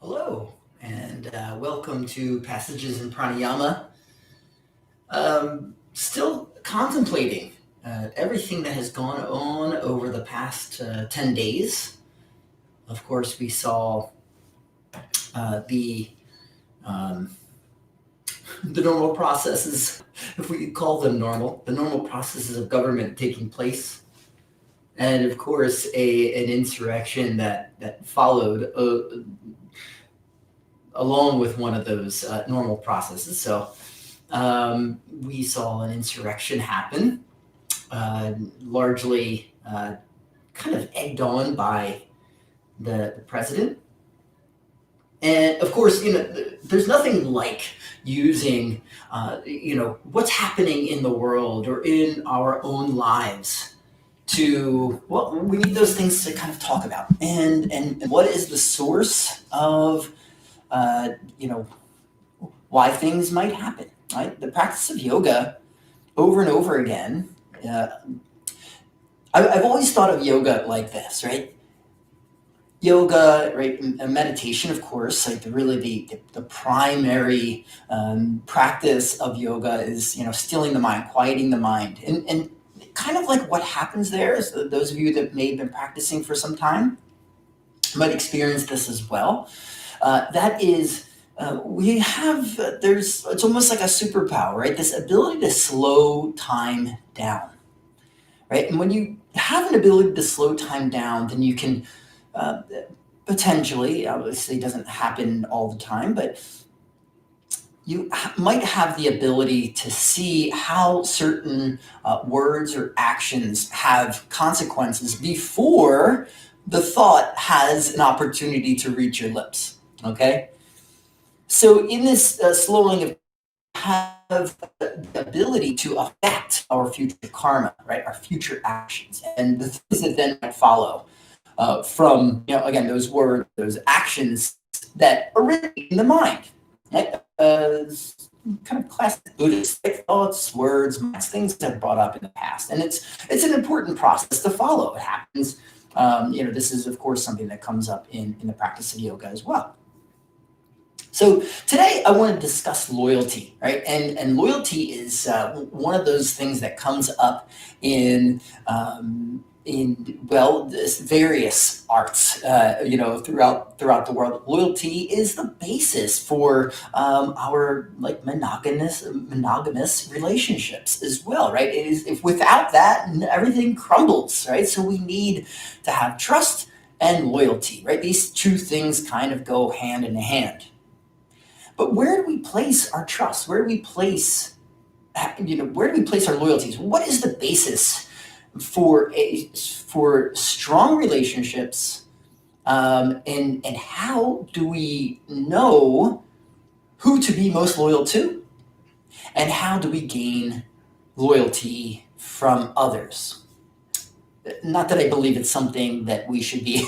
Hello, and welcome to Passages in Pranayama. Still contemplating everything that has gone on over the past 10 days. Of course, we saw the um, the normal processes, if we could call them normal, the normal processes of government taking place. And of course, an insurrection that followed along with one of those normal processes. So we saw an insurrection happen, largely kind of egged on by the president. And of course, there's nothing like using, what's happening in the world or in our own lives we need those things to kind of talk about. And what is the source of, uh, you know, why things might happen, right? The practice of yoga over and over again. I've always thought of yoga like this, right? Yoga, right, and meditation, of course, like the primary practice of yoga is, stilling the mind, quieting the mind. And kind of like what happens there is those of you that may have been practicing for some time might experience this as well. That is, we have, it's almost like a superpower, right? This ability to slow time down, right? And when you have an ability to slow time down, then you can uh, potentially, obviously it doesn't happen all the time, but you might have the ability to see how certain words or actions have consequences before the thought has an opportunity to reach your lips. Okay? So, in this slowing of have the ability to affect our future karma, right? Our future actions, and the things that then might follow from, again, those words, those actions that originate in the mind, right? Kind of classic Buddhist thoughts, words, things that are brought up in the past, and it's an important process to follow. It happens. This is of course something that comes up in the practice of yoga as well. So today I want to discuss loyalty, right? And loyalty is one of those things that comes up in various arts, throughout the world. Loyalty is the basis for our like monogamous relationships as well, right? It is, if without that, everything crumbles, right? So we need to have trust and loyalty, right? These two things kind of go hand in hand. But where do we place our trust? Where do we place our loyalties? What is the basis for strong relationships? And how do we know who to be most loyal to? And how do we gain loyalty from others? Not that I believe it's something that we should be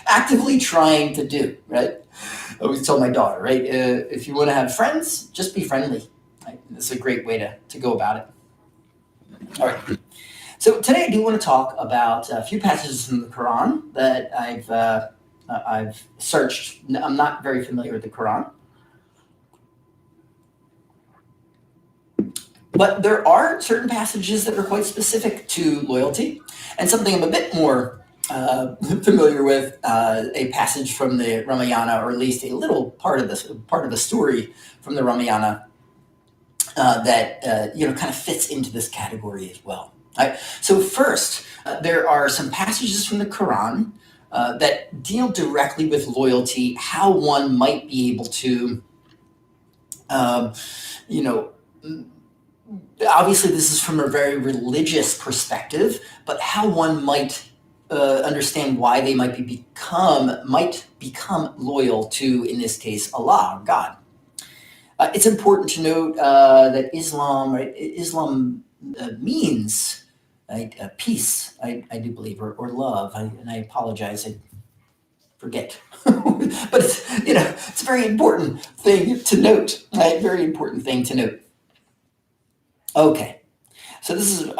actively trying to do, right? I always tell my daughter, right? If you want to have friends, just be friendly. Right? That's a great way to go about it. All right. So today I do want to talk about a few passages from the Quran that I've searched. I'm not very familiar with the Quran, but there are certain passages that are quite specific to loyalty, and something I'm a bit more familiar with, a passage from the Ramayana, or at least a little part of the story from the Ramayana that kind of fits into this category as well. Right? So first, there are some passages from the Quran that deal directly with loyalty, how one might be able to, obviously this is from a very religious perspective, but how one might understand why they might become loyal to, in this case, Allah, or God. It's important to note that Islam, right? Islam means, right, peace. I do believe, or love. And I apologize, I forget, but it's a very important thing to note. Right? Very important thing to note. Okay, so this is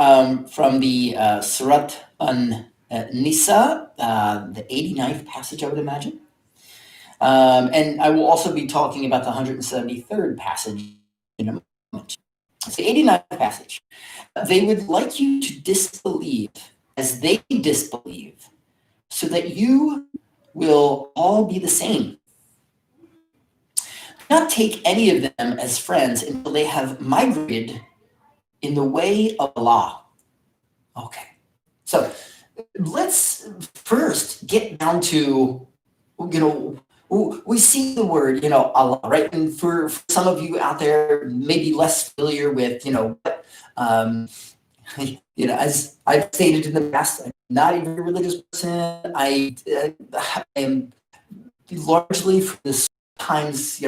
from the Surat an Nisa, the 89th passage, I would imagine. And I will also be talking about the 173rd passage in a moment. It's the 89th passage. They would like you to disbelieve as they disbelieve, so that you will all be the same. Do not take any of them as friends until they have migrated in the way of Allah. Okay. So let's first get down to, we see the word, Allah, right? And for some of you out there, maybe less familiar with, what, as I've stated in the past, I'm not even a religious person. I am largely for this times,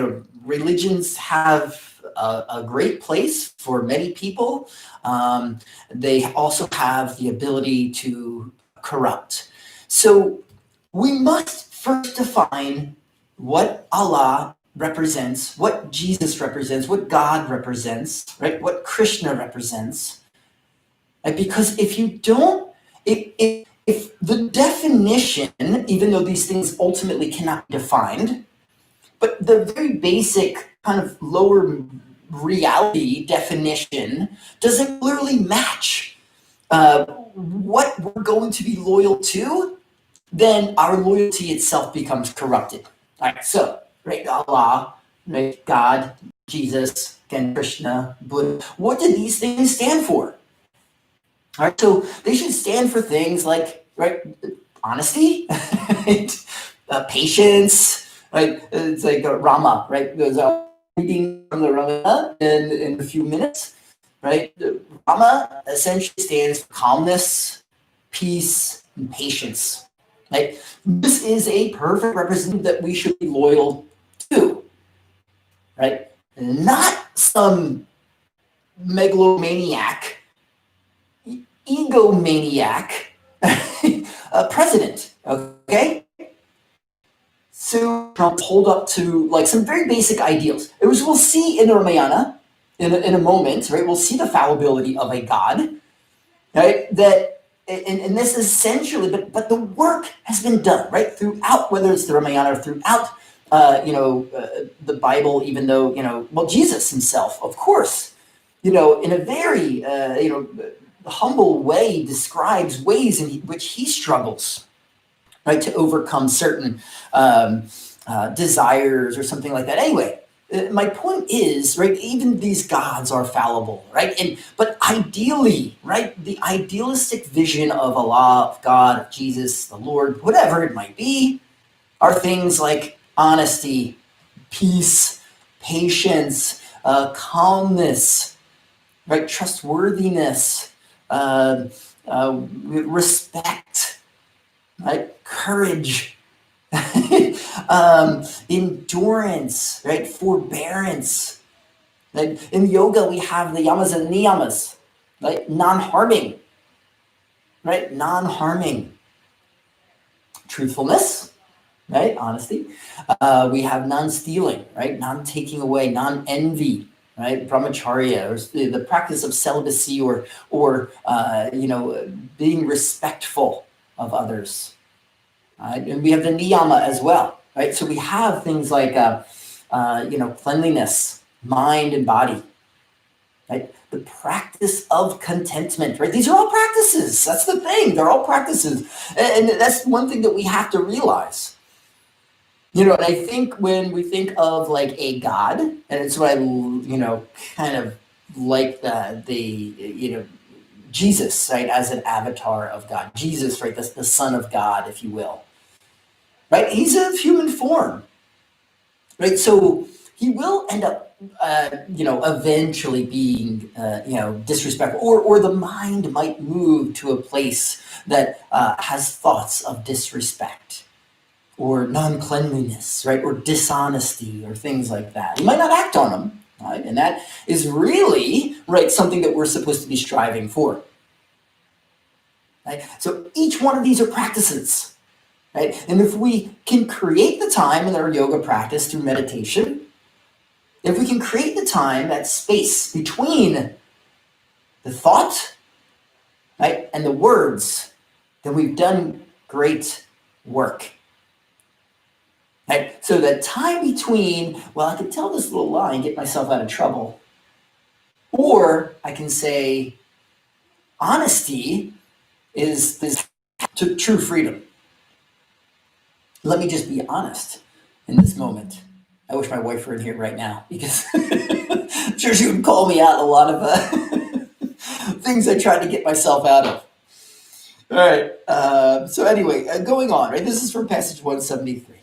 religions have a great place for many people. They also have the ability to corrupt. So we must first define what Allah represents, what Jesus represents, what God represents, right? What Krishna represents. Right? Because if you don't, if the definition, even though these things ultimately cannot be defined, but the very basic kind of lower reality definition doesn't clearly match what we're going to be loyal to, then our loyalty itself becomes corrupted. All right, so, right, Allah, right, God, Jesus, again, Krishna, Buddha, what do these things stand for? All right, so they should stand for things like, right, honesty, right, patience, right? It's like Rama, right? There's a reading from the Ramayana in a few minutes, right? Rama essentially stands for calmness, peace, and patience, right? This is a perfect representative that we should be loyal to, right? Not some megalomaniac, egomaniac president, okay? So Trump hold up to like some very basic ideals. It was, we'll see in the Ramayana in a moment, right? We'll see the fallibility of a God, right? That and this is essentially, but the work has been done, right? Throughout, whether it's the Ramayana or throughout, the Bible, even though, well, Jesus himself, of course, in a very, humble way describes ways in which he struggles, right, to overcome certain desires or something like that. Anyway, my point is, right, even these gods are fallible, right? But ideally, right, the idealistic vision of Allah, of God, of Jesus, the Lord, whatever it might be, are things like honesty, peace, patience, calmness, right, trustworthiness, respect, right, courage, endurance, right, forbearance. Right? In yoga, we have the yamas and niyamas, right, non-harming, right, non-harming, truthfulness, right, honesty. We have non-stealing, right, non-taking away, non-envy, right, brahmacharya, or the practice of celibacy, or being respectful of others. Right? And we have the niyama as well, right? So we have things like, cleanliness, mind and body, right? The practice of contentment, right? These are all practices. That's the thing. They're all practices. And that's one thing that we have to realize. And I think when we think of like a God, and it's what I, kind of like the Jesus, right, as an avatar of God. Jesus, right, the Son of God, if you will. Right? He's of human form, right? So he will end up, eventually being, disrespectful, or the mind might move to a place that has thoughts of disrespect, or non-cleanliness, right, or dishonesty, or things like that. He might not act on them, right? And that is really, right, something that we're supposed to be striving for. Right? So each one of these are practices. Right? And if we can create the time in our yoga practice through meditation, if we can create the time, that space between the thought, right, and the words, then we've done great work. Right? So the time between, well, I could tell this little lie and get myself out of trouble, or I can say honesty is this to true freedom. Let me just be honest in this moment. I wish my wife were in here right now because I'm sure she would call me out a lot of things I tried to get myself out of. All right. So anyway, going on. Right. This is from passage 173.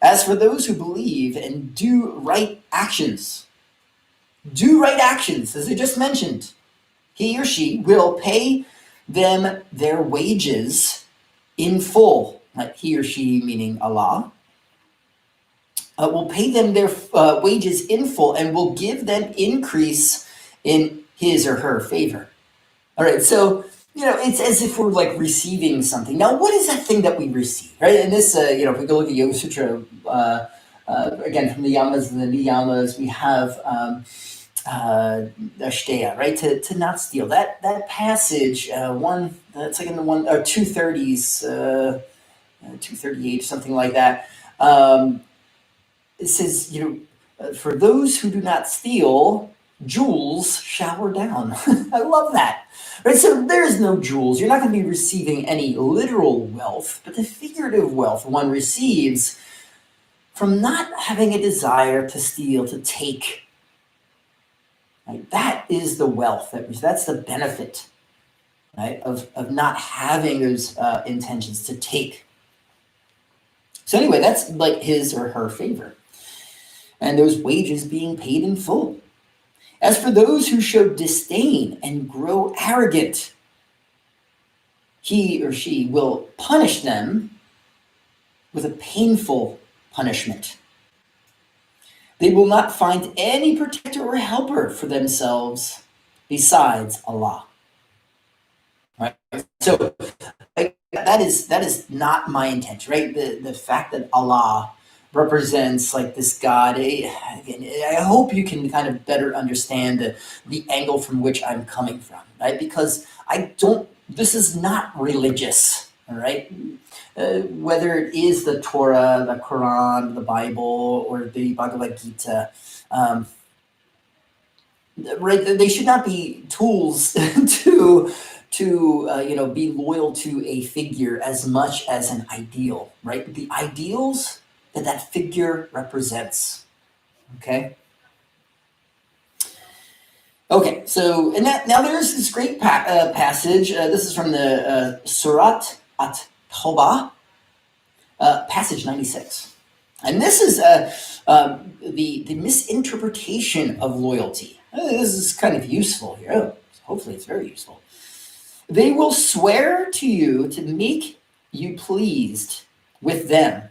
As for those who believe and do right actions, as I just mentioned, he or she will pay them their wages in full. Like he or she, meaning Allah, will pay them their wages in full and will give them increase in his or her favor. All right, so it's as if we're like receiving something. Now, what is that thing that we receive, right? And this, if we go look at Yoga Sutra, again from the yamas and the niyamas, we have ashdeya, right? To not steal. That passage, it's like in the 230s, 238, something like that. It says, for those who do not steal, jewels shower down. I love that. Right? So there's no jewels. You're not going to be receiving any literal wealth, but the figurative wealth one receives from not having a desire to steal, to take. Right? That is the wealth. That's the benefit, right, of not having those intentions to take. So anyway, that's like his or her favor. And those wages being paid in full. As for those who show disdain and grow arrogant, he or she will punish them with a painful punishment. They will not find any protector or helper for themselves besides Allah. Right? So that is not my intention, right? The fact that Allah represents like this God. I hope you can kind of better understand the angle from which I'm coming from, right? Because this is not religious, all right? Whether it is the Torah, the Quran, the Bible, or the Bhagavad Gita, right? They should not be tools to be loyal to a figure as much as an ideal, right? The ideals that figure represents. Okay. So and now there's this great passage. This is from the Surat at-Tawbah, passage 96, and this is the misinterpretation of loyalty. This is kind of useful here. Hopefully, it's very useful. They will swear to you to make you pleased with them.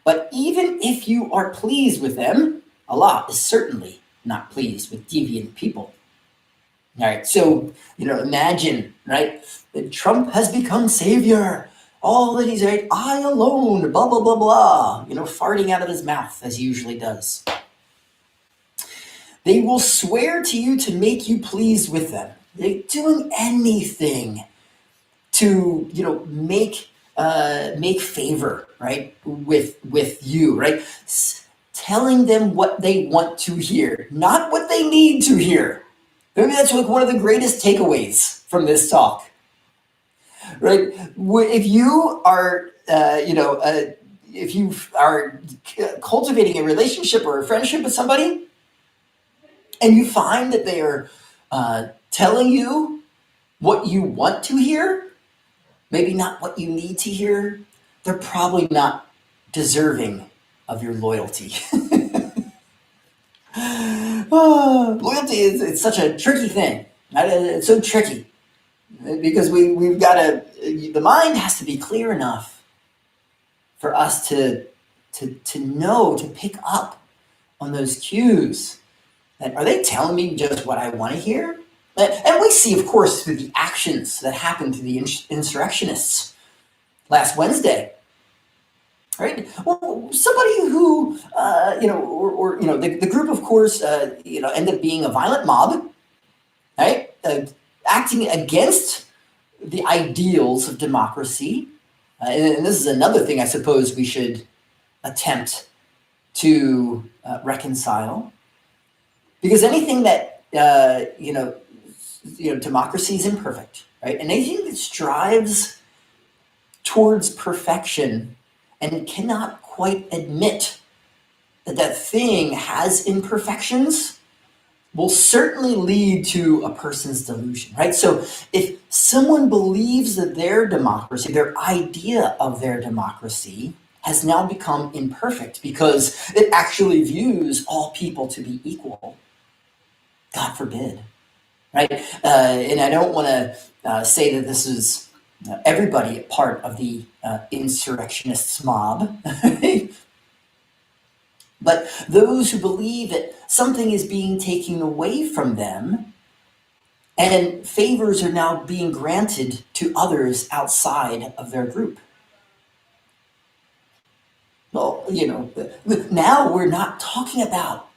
But even if you are pleased with them, Allah is certainly not pleased with deviant people. All right, so, imagine, right, that Trump has become savior. All that he's right, I alone, blah, blah, blah, blah, farting out of his mouth as he usually does. They will swear to you to make you pleased with them. They're doing anything to, make favor, right, with you, right? Telling them what they want to hear, not what they need to hear. Maybe that's like one of the greatest takeaways from this talk, right? If you are, if you are cultivating a relationship or a friendship with somebody, and you find that they are telling you what you want to hear, maybe not what you need to hear, they're probably not deserving of your loyalty. Loyalty it's such a tricky thing. Right? It's so tricky because we've got the mind has to be clear enough for us to know, to pick up on those cues. That are they telling me just what I want to hear? And we see, of course, through the actions that happened to the insurrectionists last Wednesday, right? Well, somebody who, the group, of course, ended up being a violent mob, right? Acting against the ideals of democracy. And this is another thing I suppose we should attempt to reconcile, because anything that democracy is imperfect, right? And anything that strives towards perfection and cannot quite admit that that thing has imperfections will certainly lead to a person's delusion, right? So if someone believes that their democracy, their idea of their democracy, has now become imperfect because it actually views all people to be equal, God forbid, right? And I don't want to say that this is everybody part of the insurrectionists mob, but those who believe that something is being taken away from them and favors are now being granted to others outside of their group. Well, now we're not talking about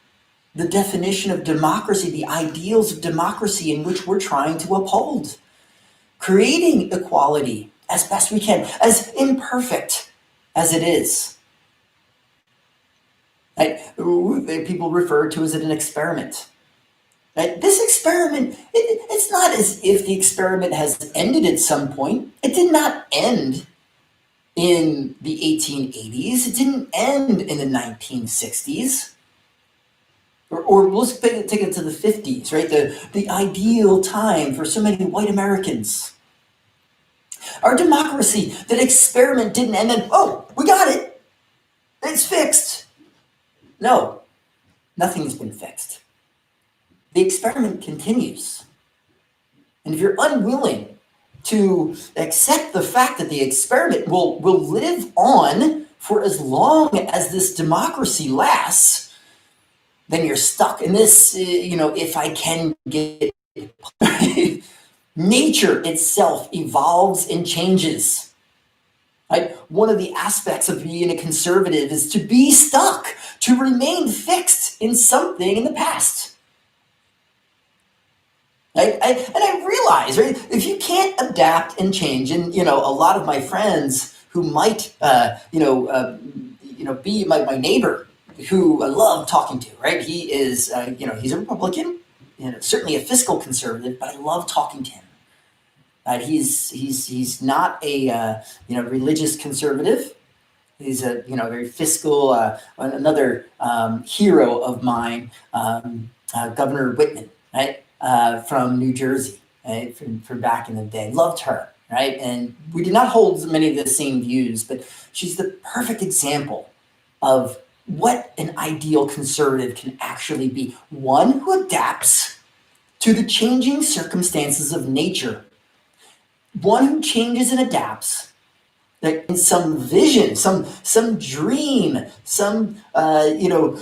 the definition of democracy, the ideals of democracy in which we're trying to uphold, creating equality as best we can, as imperfect as it is. Right? People refer to as an experiment. Right? This experiment, it's not as if the experiment has ended at some point. It did not end in the 1880s. It didn't end in the 1960s. Or let's take it to the 50s, right? The ideal time for so many white Americans. Our democracy, that experiment didn't end, and oh, we got it. It's fixed. No, nothing's been fixed. The experiment continues. And if you're unwilling to accept the fact that the experiment will live on for as long as this democracy lasts, then you're stuck in this, if I can get it. Nature itself evolves and changes. Right? One of the aspects of being a conservative is to be stuck, to remain fixed in something in the past. And I realize, right, if you can't adapt and change, and a lot of my friends who might, be my neighbor, who I love talking to, right? He is, he's a Republican, certainly a fiscal conservative, but I love talking to him. He's not a religious conservative. He's a very fiscal. Another hero of mine, Governor Whitman, right, from New Jersey, right, from back in the day. Loved her, right, and we did not hold many of the same views, but she's the perfect example of what an ideal conservative can actually be. One who adapts to the changing circumstances of nature. One who changes and adapts, like in some vision, some dream, some ideal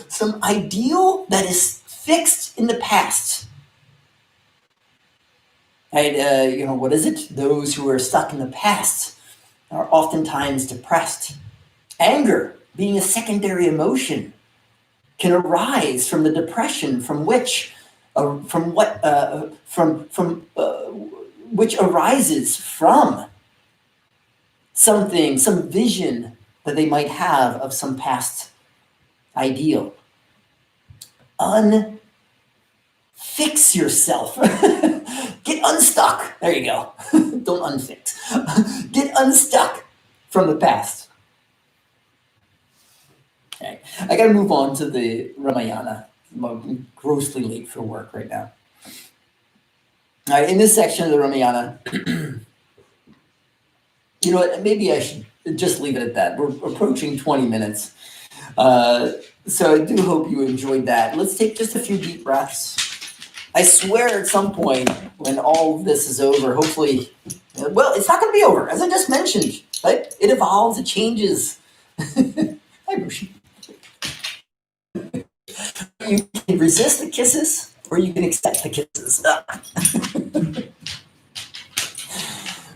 that is fixed in the past. Right? What is it? Those who are stuck in the past are oftentimes depressed. Anger, being a secondary emotion, can arise from the depression which arises from something, some vision that they might have of some past ideal. Unfix yourself. Get unstuck. There you go. Don't unfix. Get unstuck from the past. Okay. I got to move on to the Ramayana. I'm grossly late for work right now. All right, in this section of the Ramayana, maybe I should just leave it at that. We're approaching 20 minutes. So I do hope you enjoyed that. Let's take just a few deep breaths. I swear at some point when all of this is over, hopefully, well, it's not going to be over. As I just mentioned, right? It evolves, it changes. Hi, Bushi. You can resist the kisses or you can accept the kisses.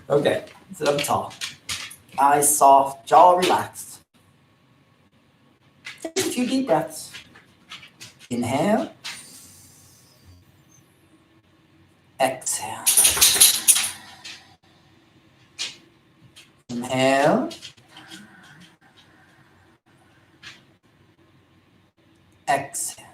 Okay, sit up tall. Eyes soft, jaw relaxed. Take a few deep breaths. Inhale. Exhale. Inhale. exhale.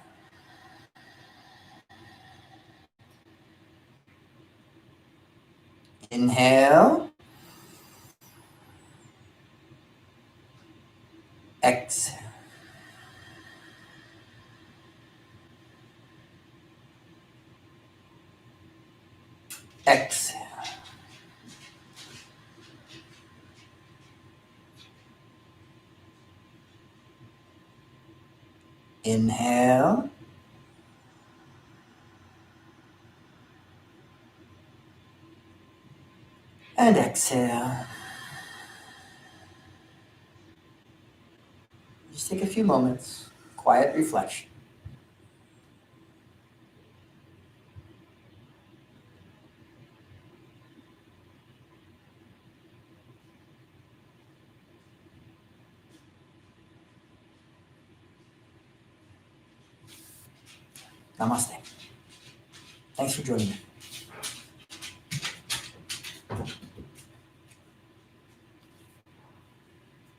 Inhale, exhale. Exhale. Inhale. And exhale. Just take a few moments, quiet reflection. Namaste. Thanks for joining me.